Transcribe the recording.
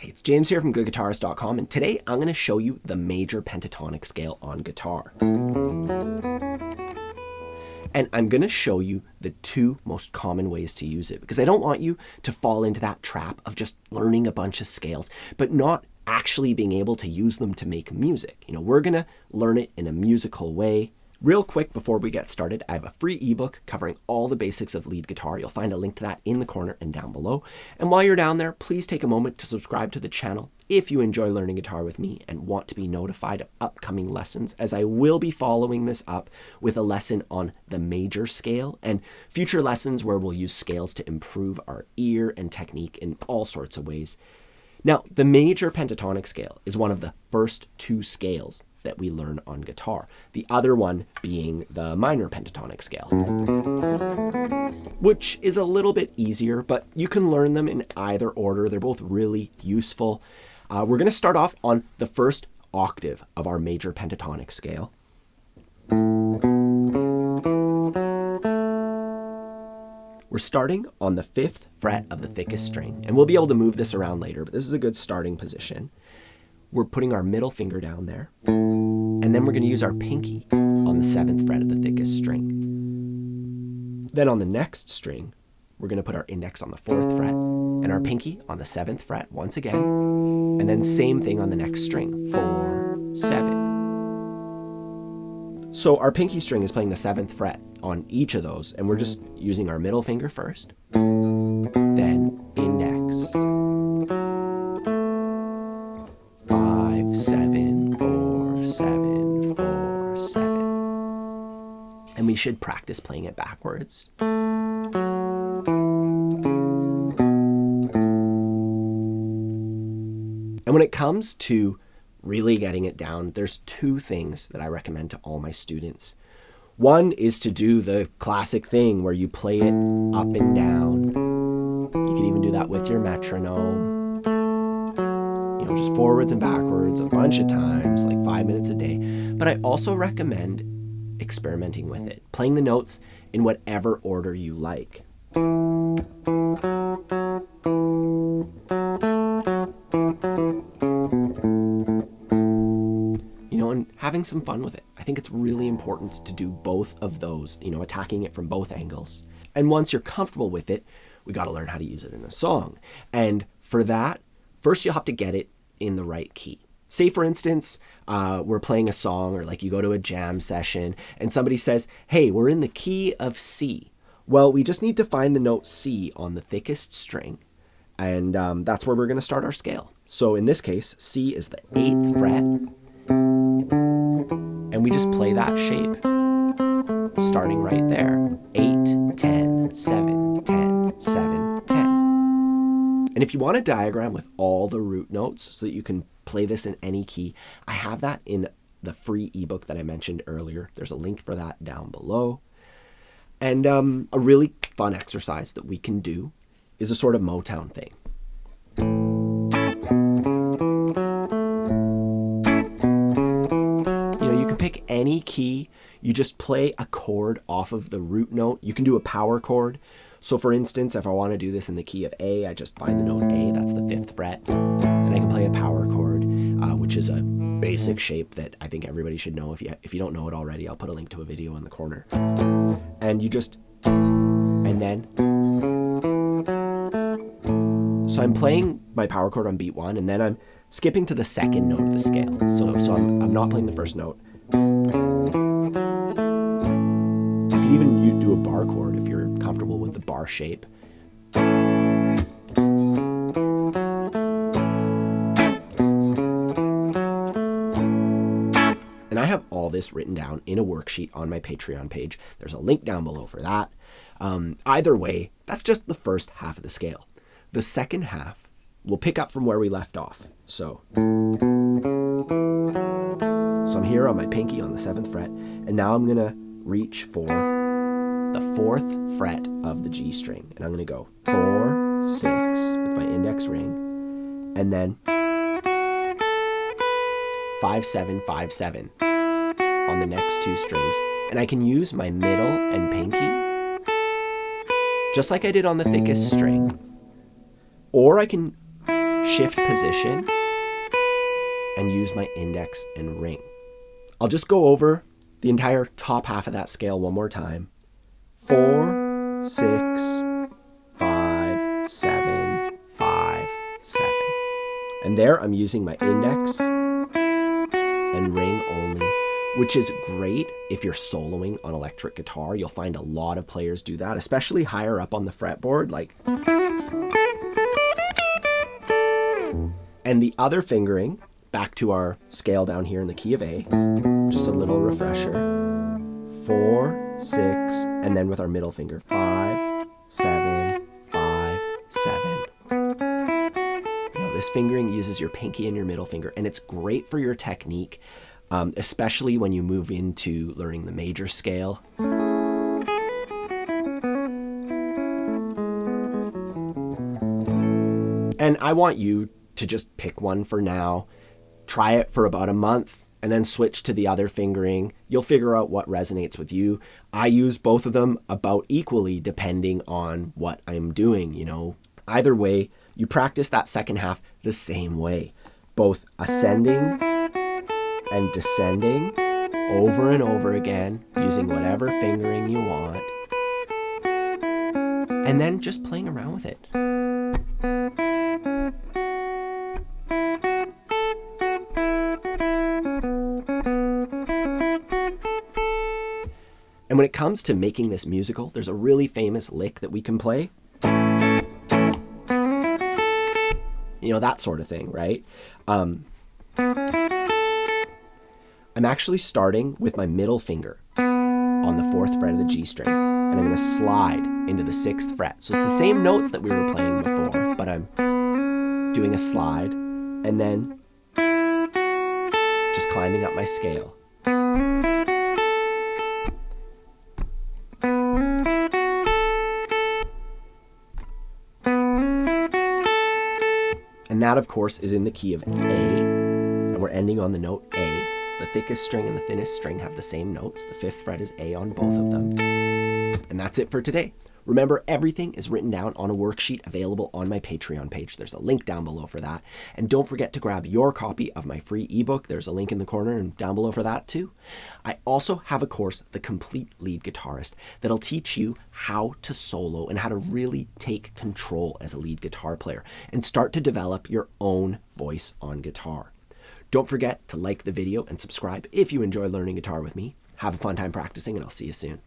Hey, it's James here from GoodGuitarist.com, and today I'm going to show you the major pentatonic scale on guitar. And I'm going to show you the two most common ways to use it, because I don't want you to fall into that trap of just learning a bunch of scales, but not actually being able to use them to make music. We're going to learn it in a musical way. Real quick before we get started, I have a free ebook covering all the basics of lead guitar. You'll find a link to that in the corner and down below. And while you're down there, please take a moment to subscribe to the channel if you enjoy learning guitar with me and want to be notified of upcoming lessons, as I will be following this up with a lesson on the major scale and future lessons where we'll use scales to improve our ear and technique in all sorts of ways. Now, the major pentatonic scale is one of the first two scales that we learn on guitar, the other one being the minor pentatonic scale, which is a little bit easier, but you can learn them in either order. They're both really useful. We're going to start off on the first octave of our major pentatonic scale. We're starting on the 5th fret of the thickest string, and we'll be able to move this around later, but this is a good starting position. We're putting our middle finger down there, and then we're going to use our pinky on the 7th fret of the thickest string. Then on the next string, we're going to put our index on the 4th fret and our pinky on the 7th fret once again, and then same thing on the next string, 4, 7. So our pinky string is playing the 7th fret on each of those, and we're just using our middle finger first, then index, 5, 7, 4, 7, 4, 7. And we should practice playing it backwards. And when it comes to really getting it down, there's two things that I recommend to all my students. One is to do the classic thing where you play it up and down. You can even do that with your metronome. Just forwards and backwards a bunch of times, like 5 minutes a day. But I also recommend experimenting with it, playing the notes in whatever order you like. And having some fun with it. I think it's really important to do both of those, attacking it from both angles. And once you're comfortable with it, we got to learn how to use it in a song. And for that, first you'll have to get it in the right key. Say, for instance, we're playing a song, or like you go to a jam session and somebody says, hey, we're in the key of C. Well, we just need to find the note C on the thickest string. And that's where we're going to start our scale. So in this case, C is the 8th fret. And we just play that shape, starting right there. 8, 10, 7, 10, 7, 10. And if you want a diagram with all the root notes so that you can play this in any key, I have that in the free ebook that I mentioned earlier. There's a link for that down below. And a really fun exercise that we can do is a sort of Motown thing. You can pick any key. You just play a chord off of the root note. You can do a power chord. So for instance, if I want to do this in the key of A, I just find the note A, that's the 5th fret, and I can play a power chord, which is a basic shape that I think everybody should know. If you don't know it already, I'll put a link to a video in the corner. And you just, and then, so I'm playing my power chord on beat 1, and then I'm skipping to the second note of the scale. So I'm not playing the first note. You can even do a bar chord if you're comfortable with the bar shape. And I have all this written down in a worksheet on my Patreon page. There's a link down below for that. Either way, that's just the first half of the scale. The second half, we'll pick up from where we left off. So I'm here on my pinky on the 7th fret, and now I'm gonna reach for the 4th fret of the G string, and I'm gonna go 4, 6 with my index ring, and then 5, 7, 5, 7 on the next two strings, and I can use my middle and pinky just like I did on the thickest string, or I can shift position and use my index and ring. I'll just go over the entire top half of that scale one more time. 4, 6, 5, 7, 5, 7. And there I'm using my index and ring only, which is great if you're soloing on electric guitar. You'll find a lot of players do that, especially higher up on the fretboard, like. And the other fingering, back to our scale down here in the key of A, just a little refresher. 4, 6, and then with our middle finger, 5, 7, 5, 7. This fingering uses your pinky and your middle finger, and it's great for your technique, especially when you move into learning the major scale. And I want you to just pick one for now, try it for about a month, and then switch to the other fingering. You'll figure out what resonates with you. I use both of them about equally depending on what I'm doing, you know. Either way, you practice that second half the same way, both ascending and descending over and over again, using whatever fingering you want, and then just playing around with it. And when it comes to making this musical, there's a really famous lick that we can play. You know, that sort of thing, right? I'm actually starting with my middle finger on the 4th fret of the G string, and I'm going to slide into the 6th fret. So it's the same notes that we were playing before, but I'm doing a slide and then just climbing up my scale. And that, of course, is in the key of A, and we're ending on the note A. The thickest string and the thinnest string have the same notes. The 5th fret is A on both of them. And that's it for today. Remember, everything is written down on a worksheet available on my Patreon page. There's a link down below for that. And don't forget to grab your copy of my free ebook. There's a link in the corner and down below for that too. I also have a course, The Complete Lead Guitarist, that'll teach you how to solo and how to really take control as a lead guitar player and start to develop your own voice on guitar. Don't forget to like the video and subscribe if you enjoy learning guitar with me. Have a fun time practicing, and I'll see you soon.